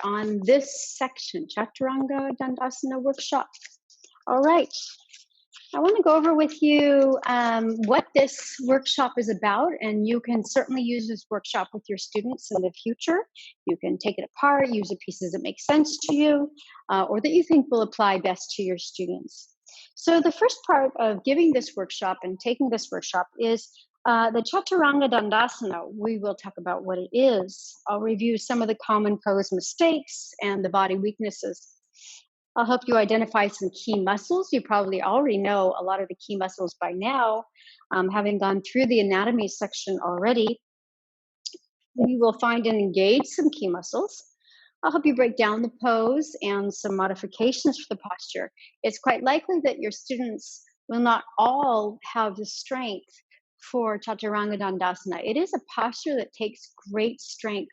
on this section, Chaturanga Dandasana workshop. All right, I want to go over with you what this workshop is about, and you can certainly use this workshop with your students in the future. You can take it apart, use the pieces that make sense to you, or that you think will apply best to your students. So the first part of giving this workshop and taking this workshop is the Chaturanga Dandasana. We will talk about what it is. I'll review some of the common pose mistakes and the body weaknesses. I'll help you identify some key muscles. You probably already know a lot of the key muscles by now, having gone through the anatomy section already. We will find and engage some key muscles. I'll help you break down the pose and some modifications for the posture. It's quite likely that your students will not all have the strength for Chaturanga Dandasana. It is a posture that takes great strength,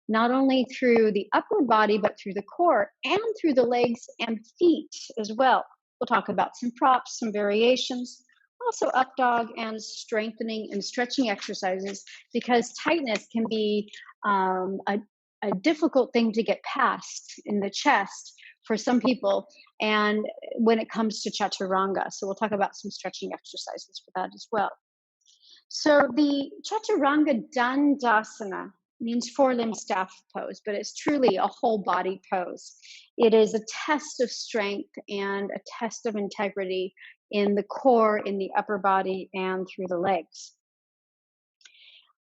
not only through the upper body, but through the core and through the legs and feet as well. We'll talk about some props, some variations, also up dog and strengthening and stretching exercises, because tightness can be a difficult thing to get past in the chest for some people, and when it comes to Chaturanga. So we'll talk about some stretching exercises for that as well. So the Chaturanga Dandasana means four-limb staff pose, but it's truly a whole body pose. It is a test of strength and a test of integrity in the core, in the upper body, and through the legs.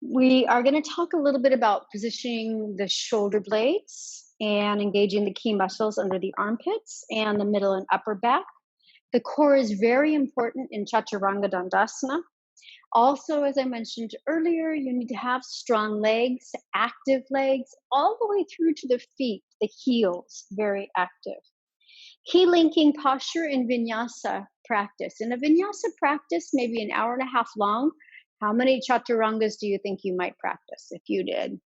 We are going to talk a little bit about positioning the shoulder blades and engaging the key muscles under the armpits and the middle and upper back. The core is very important in Chaturanga Dandasana. Also, as I mentioned earlier, you need to have strong legs, active legs, all the way through to the feet, the heels, very active. Key linking posture in vinyasa practice. In a vinyasa practice, maybe an hour and a half long, how many chaturangas do you think you might practice if you did?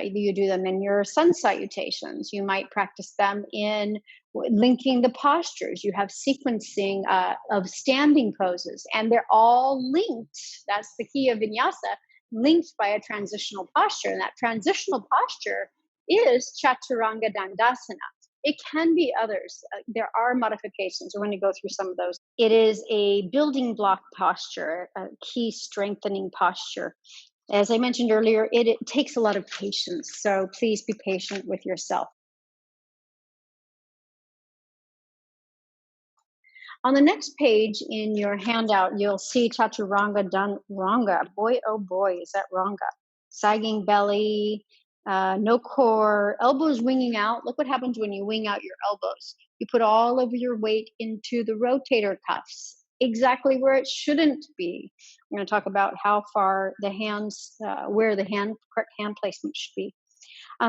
You do them in your sun salutations. You might practice them in linking the postures. You have sequencing of standing poses, and they're all linked. That's the key of vinyasa, linked by a transitional posture. And that transitional posture is Chaturanga Dandasana. It can be others. There are modifications. We're going to go through some of those. It is a building block posture, a key strengthening posture. As I mentioned earlier, it takes a lot of patience, so please be patient with yourself. On the next page in your handout, you'll see Chaturanga Wronga. Boy, oh boy, is that Wronga. Sagging belly, no core, elbows winging out. Look what happens when you wing out your elbows. You put all of your weight into the rotator cuffs, exactly where it shouldn't be. We're going to talk about how far the hands, where the correct hand placement should be.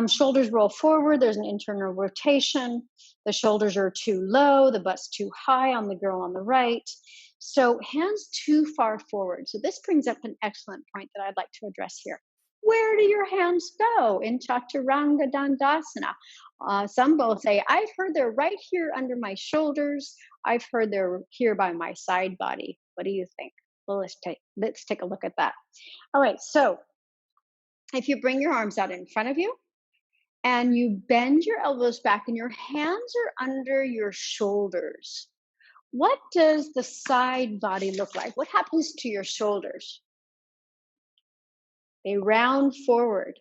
Shoulders roll forward. There's an internal rotation. The shoulders are too low. The butt's too high on the girl on the right. So hands too far forward. So this brings up an excellent point that I'd like to address here. Where do your hands go in Chaturanga Dandasana? Some will say, I've heard they're right here under my shoulders. I've heard they're here by my side body. What do you think? Well, let's take a look at that. All right, so if you bring your arms out in front of you and you bend your elbows back and your hands are under your shoulders, what does the side body look like? What happens to your shoulders? They round forward.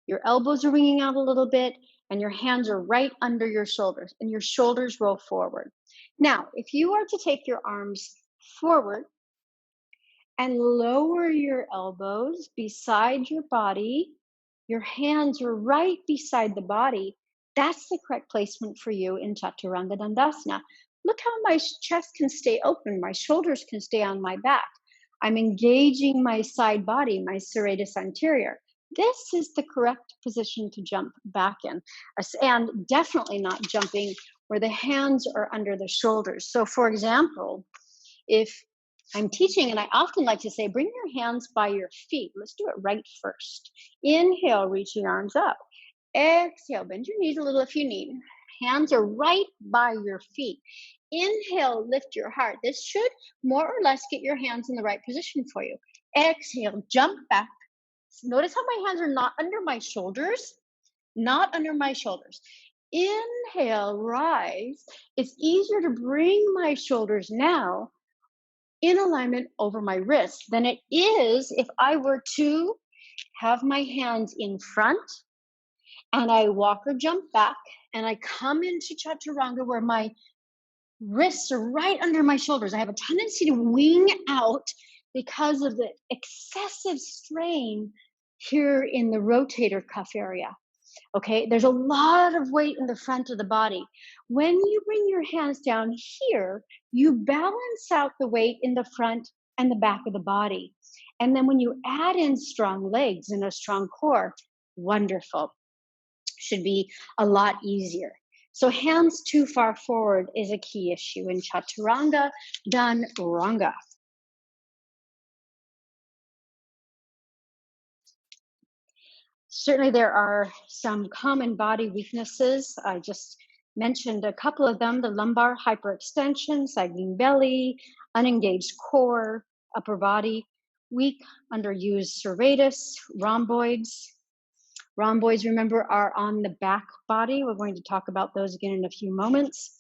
Your elbows are winging out a little bit and your hands are right under your shoulders and your shoulders roll forward. Now, if you are to take your arms forward and lower your elbows beside your body, your hands are right beside the body, that's the correct placement for you in Chaturanga Dandasana. Look how my chest can stay open, my shoulders can stay on my back. I'm engaging my side body, my serratus anterior. This is the correct position to jump back in, and definitely not jumping where the hands are under the shoulders. So for example, if I'm teaching, and I often like to say, bring your hands by your feet. Let's do it right first. Inhale, reach your arms up. Exhale, bend your knees a little if you need. Hands are right by your feet. Inhale, lift your heart. This should more or less get your hands in the right position for you. Exhale, jump back. Notice how my hands are not under my shoulders. not under my shoulders. Inhale, rise. It's easier to bring my shoulders now in alignment over my wrist than it is if I were to have my hands in front and I walk or jump back and I come into Chaturanga where my wrists are right under my shoulders. I have a tendency to wing out because of the excessive strain here in the rotator cuff area. Okay, there's a lot of weight in the front of the body. When you bring your hands down here, you balance out the weight in the front and the back of the body. And then when you add in strong legs and a strong core, wonderful. Should be a lot easier. So hands too far forward is a key issue in Chaturanga Dandasana. Certainly there are some common body weaknesses. I just mentioned a couple of them: the lumbar hyperextension, sagging belly, unengaged core, upper body, weak underused serratus, rhomboids. Rhomboids, remember, are on the back body. We're going to talk about those again in a few moments.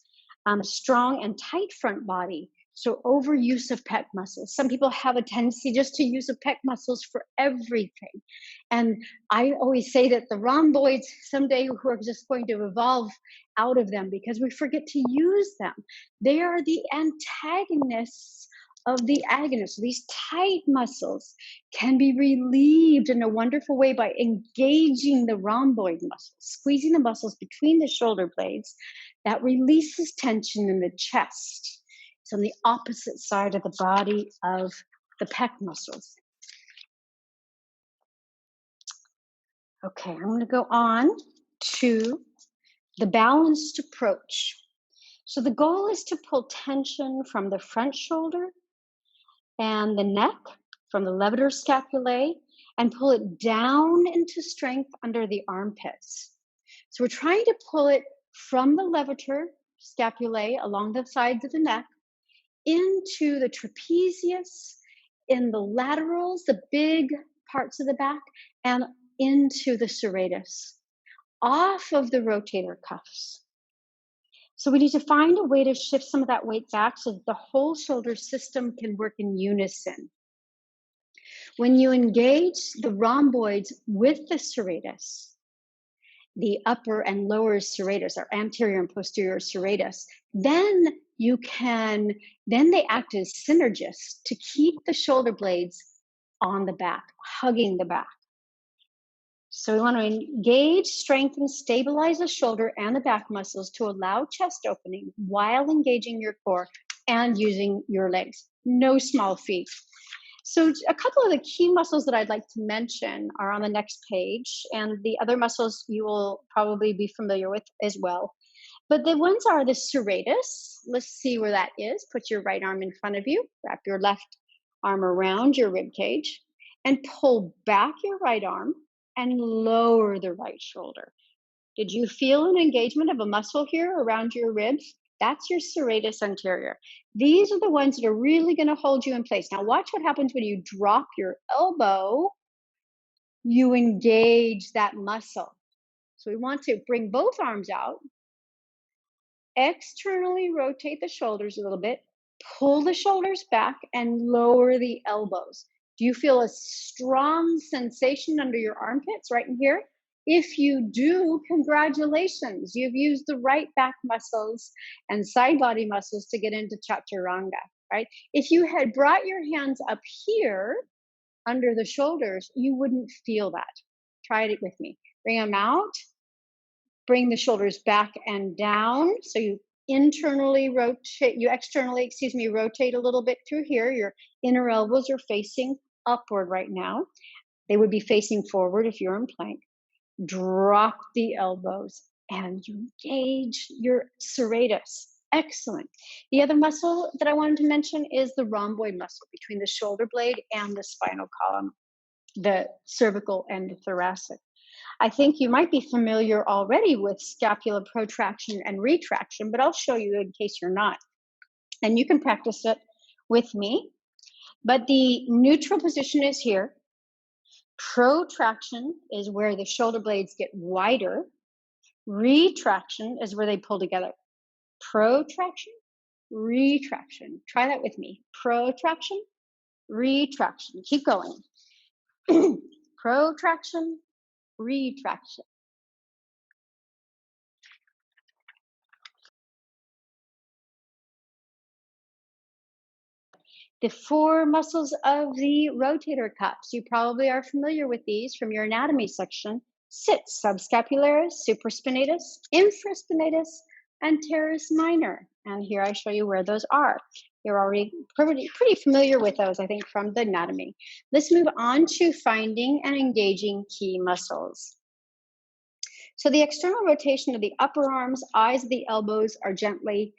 Strong and tight front body. So overuse of pec muscles. Some people have a tendency just to use the pec muscles for everything. And I always say that the rhomboids someday we're just going to evolve out of them because we forget to use them. They are the antagonists of the agonists. These tight muscles can be relieved in a wonderful way by engaging the rhomboid muscles, squeezing the muscles between the shoulder blades. That releases tension in the chest. It's on the opposite side of the body of the pec muscles. Okay, I'm going to go on to the balanced approach. So the goal is to pull tension from the front shoulder and the neck, from the levator scapulae, and pull it down into strength under the armpits. So we're trying to pull it from the levator scapulae along the sides of the neck into the trapezius, in the laterals, the big parts of the back, and into the serratus, off of the rotator cuffs. So we need to find a way to shift some of that weight back so that the whole shoulder system can work in unison. When you engage the rhomboids with the serratus, the upper and lower serratus, or anterior and posterior serratus, then they act as synergists to keep the shoulder blades on the back, hugging the back. So we want to engage, strengthen, stabilize the shoulder and the back muscles to allow chest opening while engaging your core and using your legs. No small feat. So a couple of the key muscles that I'd like to mention are on the next page, and the other muscles you will probably be familiar with as well. But the ones are the serratus. Let's see where that is. Put your right arm in front of you, wrap your left arm around your rib cage, and pull back your right arm and lower the right shoulder. Did you feel an engagement of a muscle here around your ribs? That's your serratus anterior. These are the ones that are really going to hold you in place. Now watch what happens when you drop your elbow. You engage that muscle. So we want to bring both arms out, externally rotate the shoulders a little bit, pull the shoulders back, and lower the elbows. Do you feel a strong sensation under your armpits right in here? If you do, congratulations. You've used the right back muscles and side body muscles to get into Chaturanga, right? If you had brought your hands up here under the shoulders, you wouldn't feel that. Try it with me. Bring them out. Bring the shoulders back and down. So you externally, rotate a little bit through here. Your inner elbows are facing upward right now. They would be facing forward if you're in plank. Drop the elbows and you engage your serratus. Excellent. The other muscle that I wanted to mention is the rhomboid muscle between the shoulder blade and the spinal column, the cervical and the thoracic. I think you might be familiar already with scapular protraction and retraction, but I'll show you in case you're not. And you can practice it with me. But the neutral position is here. Protraction is where the shoulder blades get wider. Retraction is where they pull together. Protraction, retraction. Try that with me. Protraction, retraction. Keep going. Protraction, retraction. The four muscles of the rotator cuffs. You probably are familiar with these from your anatomy section. Sit, subscapularis, supraspinatus, infraspinatus, and teres minor. And here I show you where those are. You're already pretty familiar with those, I think, from the anatomy. Let's move on to finding and engaging key muscles. So the external rotation of the upper arms, eyes of the elbows are gently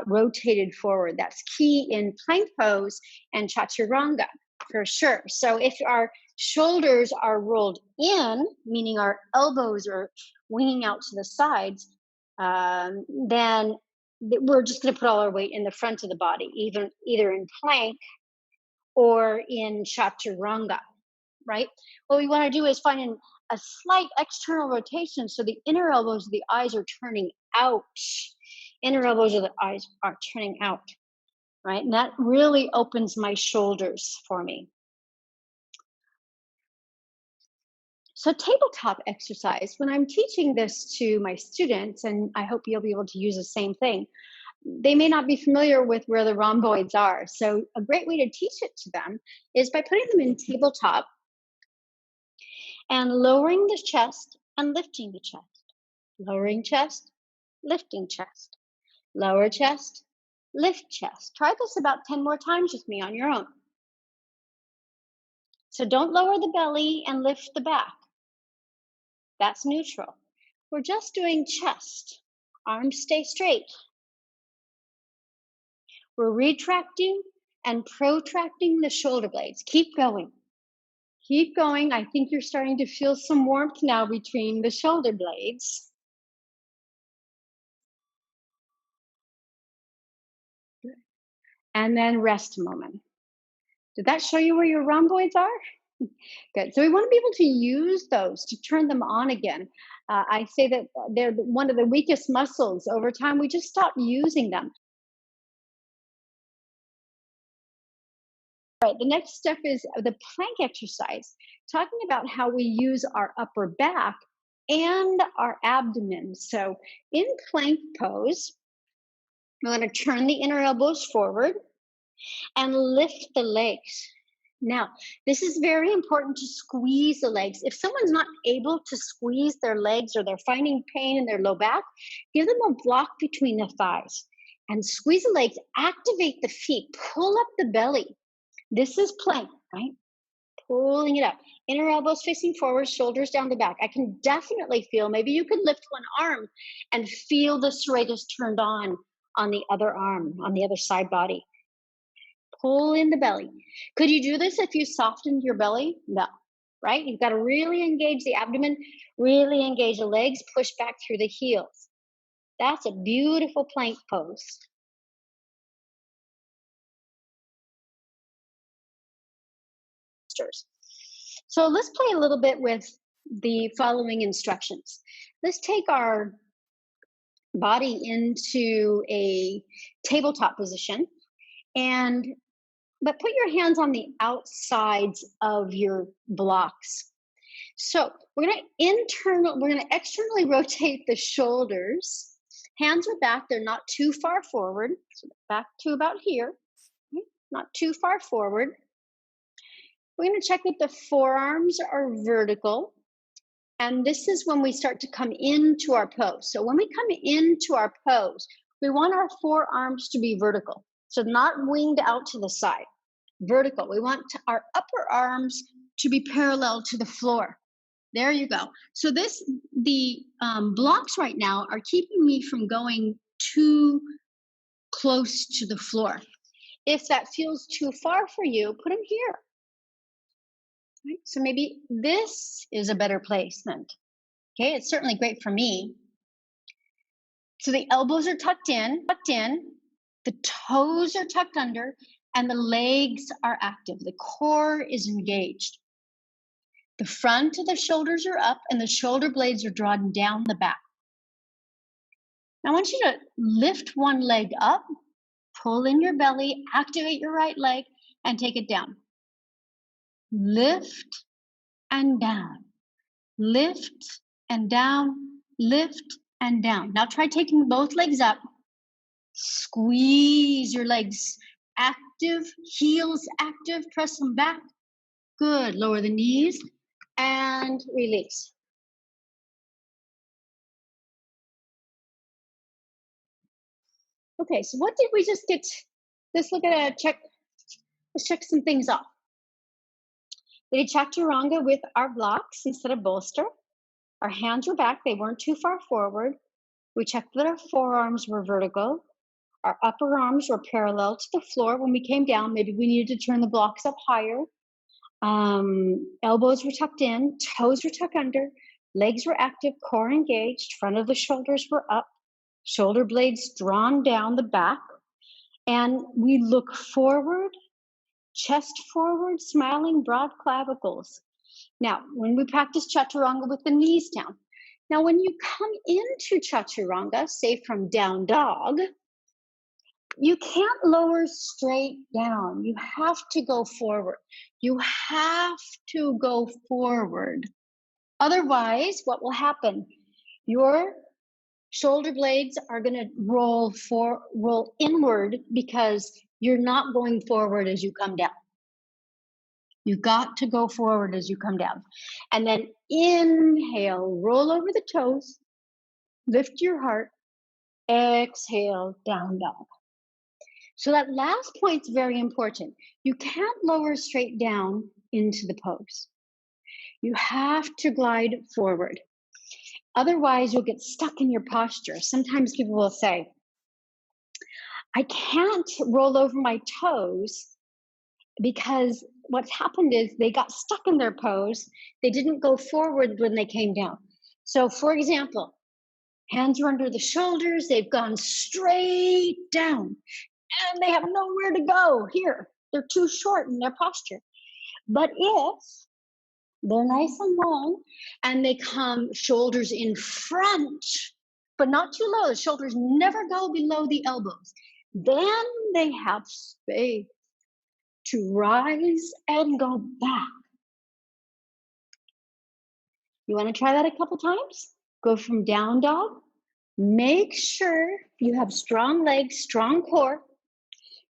rotated forward. That's key in plank pose and chaturanga for sure. So if our shoulders are rolled in, meaning our elbows are winging out to the sides, then we're just going to put all our weight in the front of the body, either in plank or in chaturanga, right? What we want to do is find a slight external rotation so the inner elbows of the eyes are turning out. Inner elbows of the eyes are turning out, right? And that really opens my shoulders for me. So tabletop exercise, when I'm teaching this to my students, and I hope you'll be able to use the same thing, they may not be familiar with where the rhomboids are. So a great way to teach it to them is by putting them in tabletop and lowering the chest and lifting the chest. Lowering chest, lifting chest. Lower chest, lift chest. Try this about 10 more times with me on your own. So don't lower the belly and lift the back. That's neutral. We're just doing chest. Arms stay straight. We're retracting and protracting the shoulder blades. Keep going. Keep going. I think you're starting to feel some warmth now between the shoulder blades. And then rest a moment. Did that show you where your rhomboids are? Good. So we want to be able to use those to turn them on again. I say that they're one of the weakest muscles. Over time, we just stop using them. All right, the next step is the plank exercise, talking about how we use our upper back and our abdomen. So in plank pose, we're going to turn the inner elbows forward and lift the legs. Now, this is very important to squeeze the legs. If someone's not able to squeeze their legs or they're finding pain in their low back, give them a block between the thighs and squeeze the legs, activate the feet, pull up the belly. This is plank, right? Pulling it up. Inner elbows facing forward, shoulders down the back. I can definitely feel, maybe you could lift one arm and feel the serratus turned on the other arm, on the other side body. Pull in the belly. Could you do this if you softened your belly? No, right? You've got to really engage the abdomen, really engage the legs, push back through the heels. That's a beautiful plank pose. So let's play a little bit with the following instructions. Let's take our body into a tabletop position but put your hands on the outsides of your blocks. So we're going to externally rotate the shoulders. Hands are back, they're not too far forward. So back to about here, not too far forward. We're going to check that the forearms are vertical. And this is when we start to come into our pose. So when we come into our pose, we want our forearms to be vertical. So not winged out to the side, vertical. We want our upper arms to be parallel to the floor. There you go. So the blocks right now are keeping me from going too close to the floor. If that feels too far for you, put them here. Right? So maybe this is a better placement. Okay, it's certainly great for me. So the elbows are tucked in, the toes are tucked under, and the legs are active. The core is engaged. The front of the shoulders are up and the shoulder blades are drawn down the back. Now I want you to lift one leg up, pull in your belly, activate your right leg, and take it down. Lift and down. Lift and down. Lift and down. Now try taking both legs up. Squeeze your legs active, heels active, press them back. Good. Lower the knees and release. Okay, so what did we just get? Let's look at let's check some things off. We did Chaturanga with our blocks instead of bolster. Our hands were back, they weren't too far forward. We checked that our forearms were vertical. Our upper arms were parallel to the floor. When we came down, maybe we needed to turn the blocks up higher. Elbows were tucked in, toes were tucked under, legs were active, core engaged, front of the shoulders were up, shoulder blades drawn down the back. And we look forward, chest forward, smiling, broad clavicles. Now, when we practice Chaturanga with the knees down, now when you come into Chaturanga, say from down dog, you can't lower straight down. You have to go forward. You have to go forward. Otherwise, what will happen? Your shoulder blades are going to roll inward because you're not going forward as you come down. You got to go forward as you come down. And then inhale, roll over the toes, lift your heart, exhale, down dog. So that last point's very important. You can't lower straight down into the pose. You have to glide forward. Otherwise, you'll get stuck in your posture. Sometimes people will say, I can't roll over my toes because what's happened is they got stuck in their pose. They didn't go forward when they came down. So for example, hands are under the shoulders. They've gone straight down and they have nowhere to go here. They're too short in their posture. But if they're nice and long and they come shoulders in front, but not too low, the shoulders never go below the elbows, then they have space to rise and go back. You want to try that a couple times? Go from down dog. Make sure you have strong legs, strong core.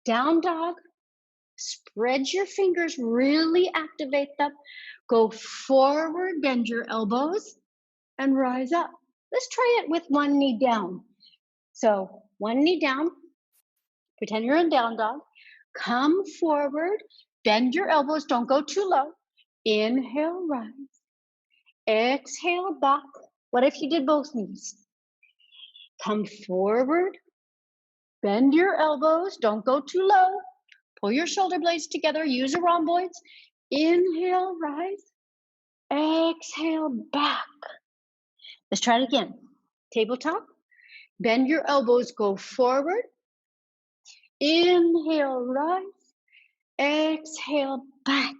Down dog. Spread your fingers, really activate them. Go forward, bend your elbows, and rise up. Let's try it with one knee down. So one knee down. Pretend you're in down dog. Come forward, bend your elbows, don't go too low. Inhale, rise. Exhale, back. What if you did both knees? Come forward, bend your elbows, don't go too low. Pull your shoulder blades together, use a rhomboids. Inhale, rise. Exhale, back. Let's try it again. Tabletop. Bend your elbows, go forward. Inhale, rise. Exhale, back.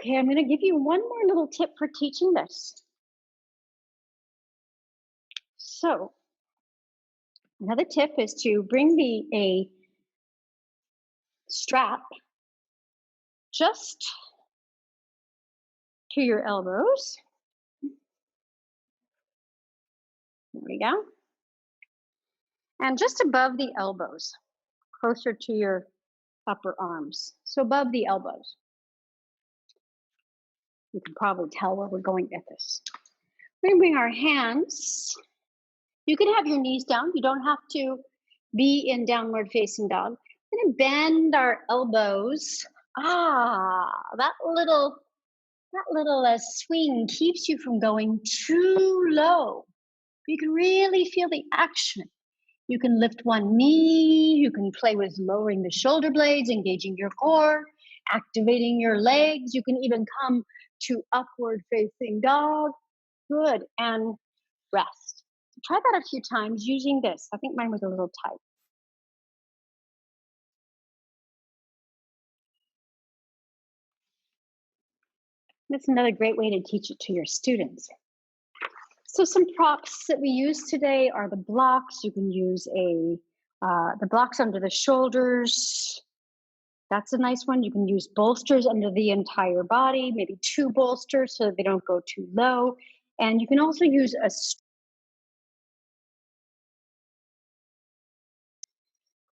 Okay, I'm going to give you one more little tip for teaching this. So, another tip is to bring a strap just to your elbows. There we go. And just above the elbows, closer to your upper arms. So above the elbows. You can probably tell where we're going with this. We're going to bring our hands. You can have your knees down. You don't have to be in downward facing dog. We're going to bend our elbows. That little swing keeps you from going too low. You can really feel the action. You can lift one knee. You can play with lowering the shoulder blades, engaging your core, activating your legs. You can even come to upward facing dog. Good. And rest. Try that a few times using this. I think mine was a little tight. That's another great way to teach it to your students. So some props that we use today are the blocks. You can use the blocks under the shoulders. That's a nice one. You can use bolsters under the entire body, maybe 2 bolsters so that they don't go too low. And you can also use a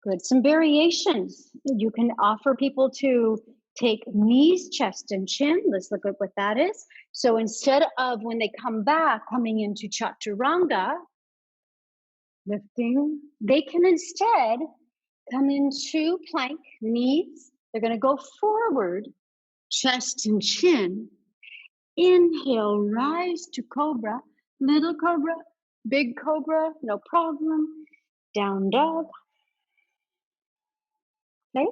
good. Some variations. You can offer people to take knees, chest, and chin. Let's look at what that is. So instead of when they come back, coming into Chaturanga, lifting, they can instead come into plank, knees. They're going to go forward, chest and chin. Inhale, rise to Cobra, little Cobra, big Cobra, no problem. Down dog. Okay,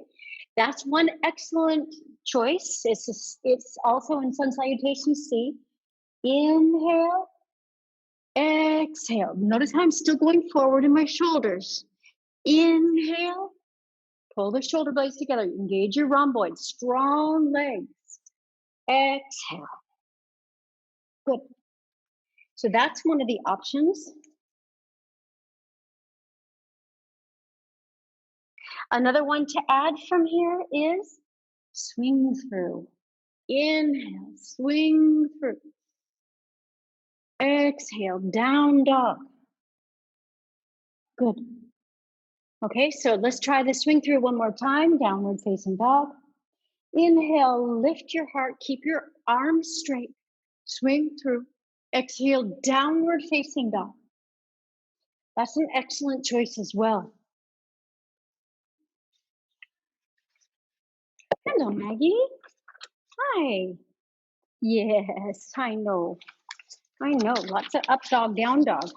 that's one excellent choice. It's also in Sun Salutation C. Inhale, exhale. Notice how I'm still going forward in my shoulders. Inhale, pull the shoulder blades together. Engage your rhomboids, strong legs. Exhale. Good. So that's one of the options. Another one to add from here is swing through. Inhale, swing through. Exhale, down dog. Good. Okay, so let's try the swing through one more time. Downward facing dog. Inhale, lift your heart, keep your arms straight. Swing through. Exhale, downward facing dog. That's an excellent choice as well. Hello, Maggie. Hi. Yes, I know. I know. Lots of up dog, down dog.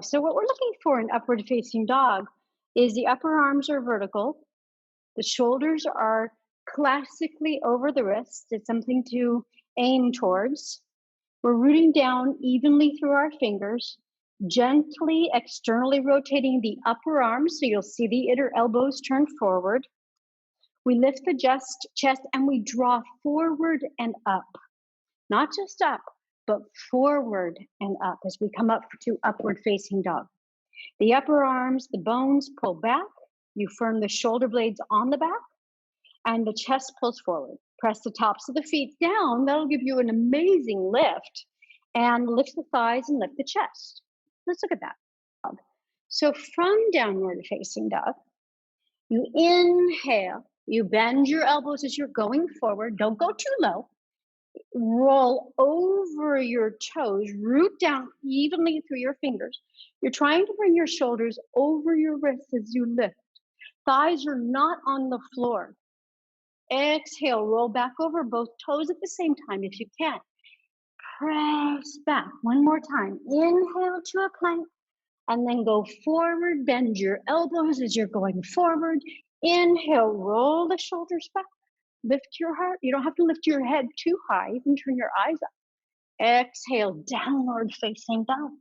So what we're looking for in upward facing dog is the upper arms are vertical. The shoulders are classically over the wrists. It's something to aim towards. We're rooting down evenly through our fingers, gently externally rotating the upper arms. So you'll see the inner elbows turn forward. We lift the chest and we draw forward and up. Not just up, but forward and up as we come up to upward facing dog. The upper arms, the bones pull back. You firm the shoulder blades on the back and the chest pulls forward. Press the tops of the feet down. That'll give you an amazing lift. And lift the thighs and lift the chest. Let's look at that. So from downward facing dog, you inhale, you bend your elbows as you're going forward. Don't go too low. Roll over your toes, root down evenly through your fingers. You're trying to bring your shoulders over your wrists as you lift. Thighs are not on the floor. Exhale, roll back over both toes at the same time if you can. Press back one more time. Inhale to a plank and then go forward. Bend your elbows as you're going forward. Inhale, roll the shoulders back. Lift your heart. You don't have to lift your head too high. You can turn your eyes up. Exhale, downward facing dog.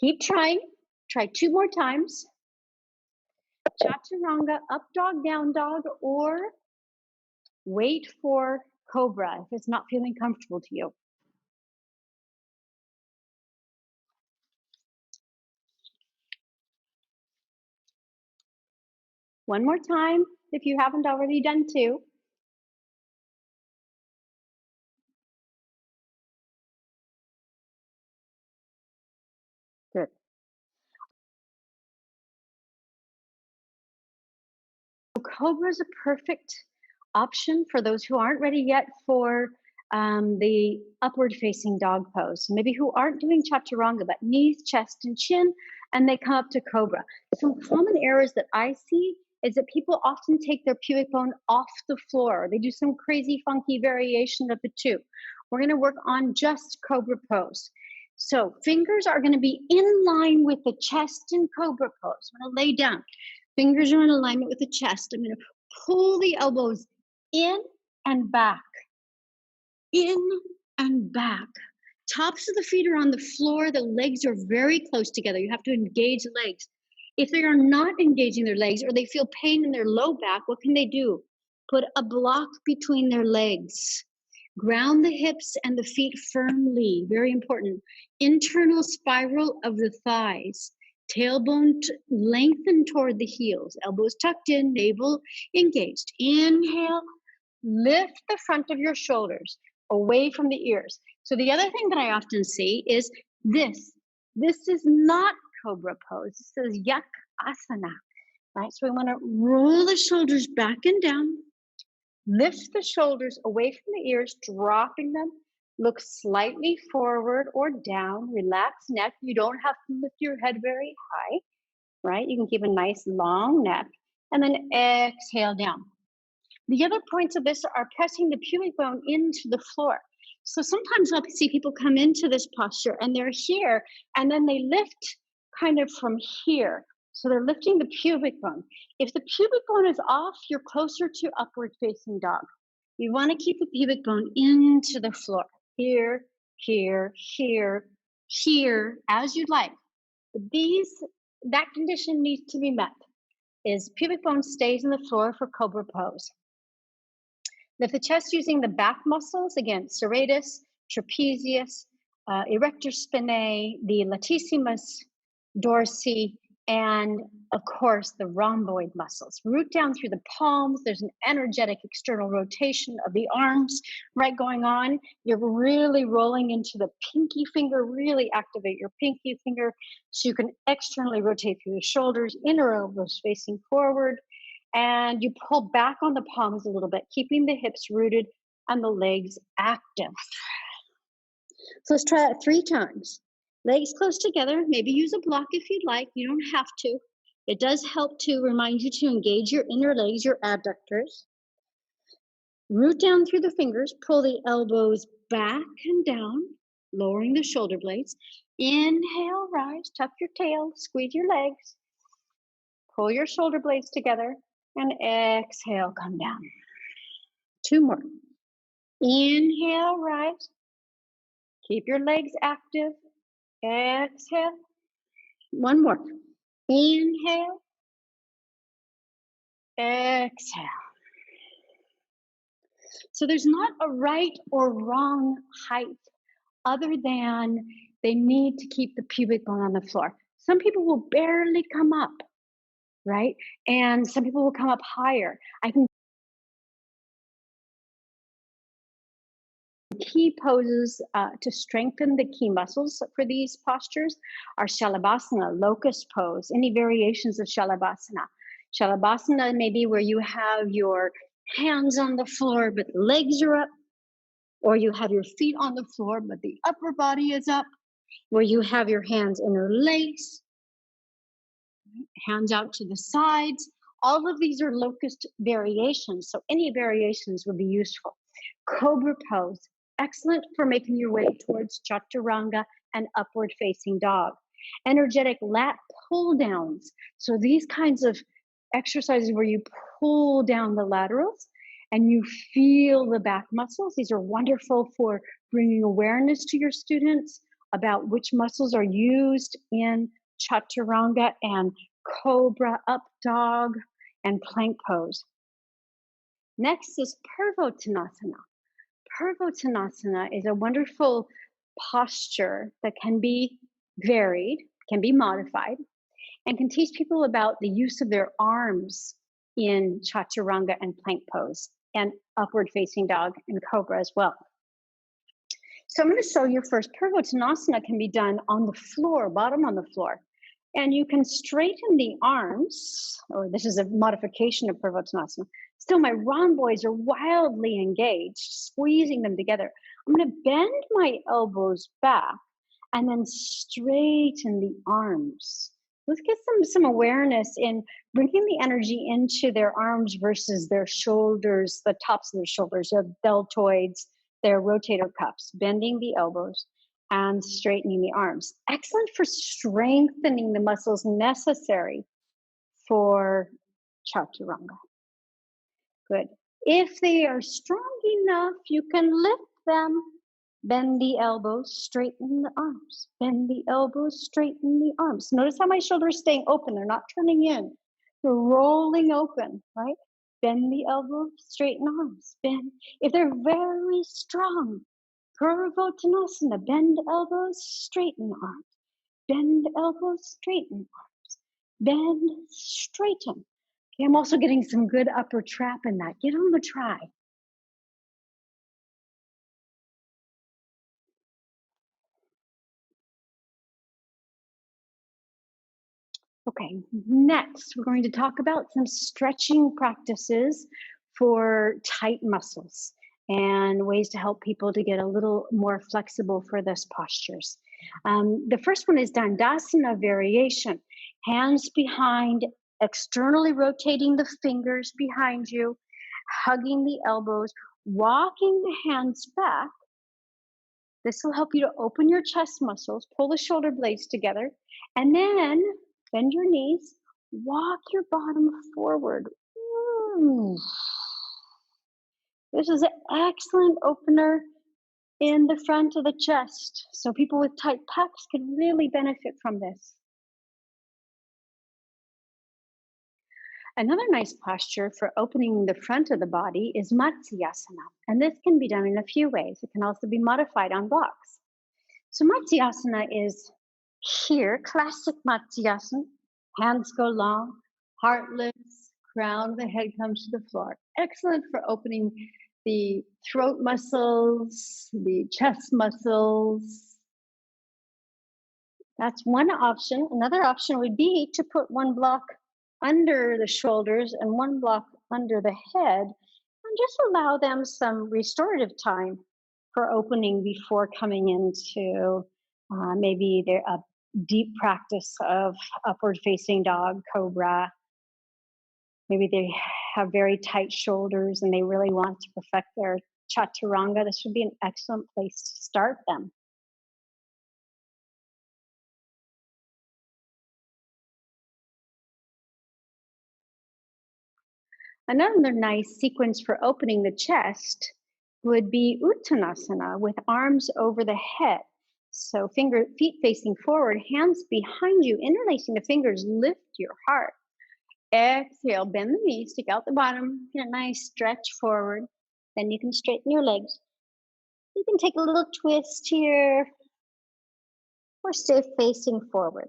Keep trying. Try 2 more times. Chaturanga, up dog, down dog, or wait for Cobra if it's not feeling comfortable to you. One more time if you haven't already done 2. Good. Cobra is a perfect option for those who aren't ready yet for the upward facing dog pose. Maybe who aren't doing Chaturanga, but knees, chest, and chin, and they come up to Cobra. Some common errors that I see is that people often take their pubic bone off the floor. They do some crazy, funky variation of the 2. We're going to work on just Cobra pose. So fingers are going to be in line with the chest in Cobra pose. I'm going to lay down. Fingers are in alignment with the chest. I'm going to pull the elbows in and back. In and back. Tops of the feet are on the floor. The legs are very close together. You have to engage the legs. If they are not engaging their legs or they feel pain in their low back, what can they do? Put a block between their legs. Ground the hips and the feet firmly, very important. Internal spiral of the thighs. Tailbone lengthened toward the heels. Elbows tucked in, navel engaged. Inhale, lift the front of your shoulders away from the ears. So the other thing that I often see is this. This is not Cobra pose. This is Yak Asana, right? So we want to roll the shoulders back and down, lift the shoulders away from the ears, dropping them, look slightly forward or down, relax neck. You don't have to lift your head very high, right? You can keep a nice long neck, and then exhale down. The other points of this are pressing the pubic bone into the floor. So sometimes I'll see people come into this posture and they're here, and then they lift kind of from here. So they're lifting the pubic bone. If the pubic bone is off, you're closer to upward facing dog. You want to keep the pubic bone into the floor. Here, here, here, here, as you'd like. But that condition needs to be met, is pubic bone stays in the floor for Cobra pose. Lift the chest using the back muscles, again, serratus, trapezius, erector spinae, the latissimus dorsi, and of course the rhomboid muscles. Root down through the palms. There's an energetic external rotation of the arms, right, going on. You're really rolling into the pinky finger. Really activate your pinky finger so you can externally rotate through the shoulders, inner elbows facing forward. And you pull back on the palms a little bit, keeping the hips rooted and the legs active. So let's try that 3 times. Legs close together. Maybe use a block if you'd like. You don't have to. It does help to remind you to engage your inner legs, your adductors. Root down through the fingers. Pull the elbows back and down, lowering the shoulder blades. Inhale, rise, tuck your tail, squeeze your legs. Pull your shoulder blades together. And exhale, come down. 2 more. Inhale, rise. Keep your legs active. Exhale. 1 more. Inhale. Exhale. So there's not a right or wrong height other than they need to keep the pubic bone on the floor. Some people will barely come up, right? And some people will come up higher. I can key poses to strengthen the key muscles for these postures are Shalabhasana, locust pose, any variations of Shalabhasana. Shalabhasana may be where you have your hands on the floor, but the legs are up, or you have your feet on the floor, but the upper body is up, where you have your hands interlaced, hands out to the sides. All of these are locust variations, so any variations would be useful. Cobra pose, excellent for making your way towards Chaturanga and upward facing dog. Energetic lat pull downs. So these kinds of exercises where you pull down the laterals and you feel the back muscles. These are wonderful for bringing awareness to your students about which muscles are used in Chaturanga and Cobra, up dog, and plank pose. Next is Purvottanasana. Purvottanasana is a wonderful posture that can be varied, can be modified, and can teach people about the use of their arms in Chaturanga and plank pose, and upward facing dog and Cobra as well. So I'm going to show you first. Purvottanasana can be done on the floor, bottom on the floor. And you can straighten the arms, or this is a modification of Purvottanasana. Still, my rhomboids are wildly engaged, squeezing them together. I'm going to bend my elbows back and then straighten the arms. Let's get some awareness in bringing the energy into their arms versus their shoulders, the tops of their shoulders, their deltoids, their rotator cuffs, bending the elbows and straightening the arms. Excellent for strengthening the muscles necessary for Chaturanga. Good. If they are strong enough, you can lift them Bend the elbows, straighten the arms. Bend the elbows, straighten the arms. Notice how my shoulders are staying open. They're not turning in. They're rolling open, right? Bend the elbows, straighten arms. Bend. If they're very strong, Purvottanasana, bend elbows, straighten arms. Bend elbows, straighten arms. Bend, straighten. Okay, I'm also getting some good upper trap in that. Give them a try. Okay, next we're going to talk about some stretching practices for tight muscles and ways to help people to get a little more flexible for this postures. The first one is Dandasana variation. Hands behind, externally rotating the fingers behind you, hugging the elbows, walking the hands back. This will help you to open your chest muscles, pull the shoulder blades together, and then bend your knees, walk your bottom forward. This is an excellent opener in the front of the chest. So people with tight pecs can really benefit from this. Another nice posture for opening the front of the body is Matsyasana. And this can be done in a few ways. It can also be modified on blocks. So Matsyasana is here, classic Matsyasana. Hands go long, heart lifts, crown of the head comes to the floor. Excellent for opening the throat muscles, the chest muscles. That's one option. Another option would be to put one block under the shoulders and one block under the head and just allow them some restorative time for opening before coming into maybe a deep practice of upward facing dog, Cobra. Maybe they have very tight shoulders and they really want to perfect their Chaturanga. This would be an excellent place to start them. Another nice sequence for opening the chest would be Uttanasana with arms over the head. So feet facing forward, hands behind you, interlacing the fingers, lift your heart. Exhale, bend the knees, stick out the bottom, get a nice stretch forward. Then you can straighten your legs. You can take a little twist here or stay facing forward.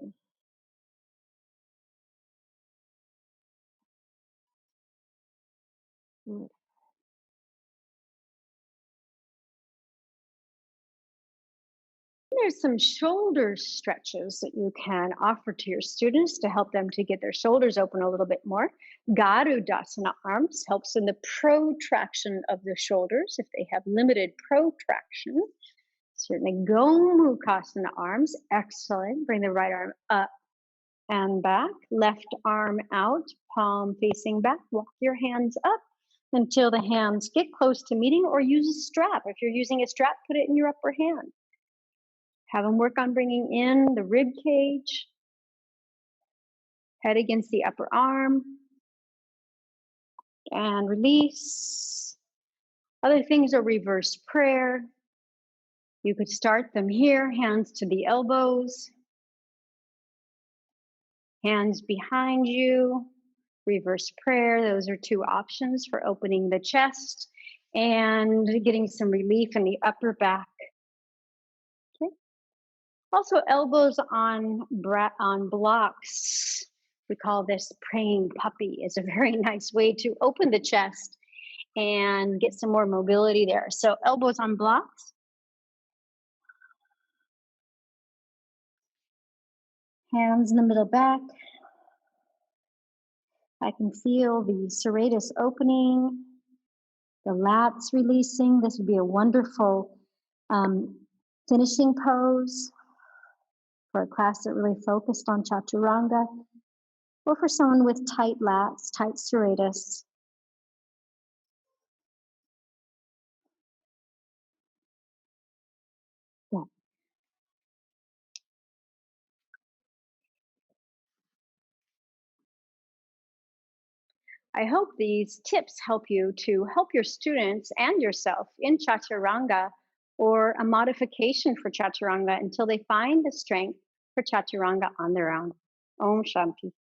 There's some shoulder stretches that you can offer to your students to help them to get their shoulders open a little bit more. Garudasana arms helps in the protraction of the shoulders if they have limited protraction. Certainly Gomukhasana arms, excellent. Bring the right arm up and back, left arm out, palm facing back. Walk your hands up until the hands get close to meeting, or use a strap. If you're using a strap, put it in your upper hand. Have them work on bringing in the rib cage, head against the upper arm, and release. Other things are reverse prayer. You could start them here, hands to the elbows, hands behind you, reverse prayer. Those are two options for opening the chest and getting some relief in the upper back. Okay. Also, elbows on blocks. We call this praying puppy. Is a very nice way to open the chest and get some more mobility there. So elbows on blocks. Hands in the middle back. I can feel the serratus opening, the lats releasing. This would be a wonderful finishing pose for a class that really focused on Chaturanga, or for someone with tight lats, tight serratus. Yeah. I hope these tips help you to help your students and yourself in Chaturanga or a modification for Chaturanga until they find the strength for Chaturanga on their own. Om Shanti.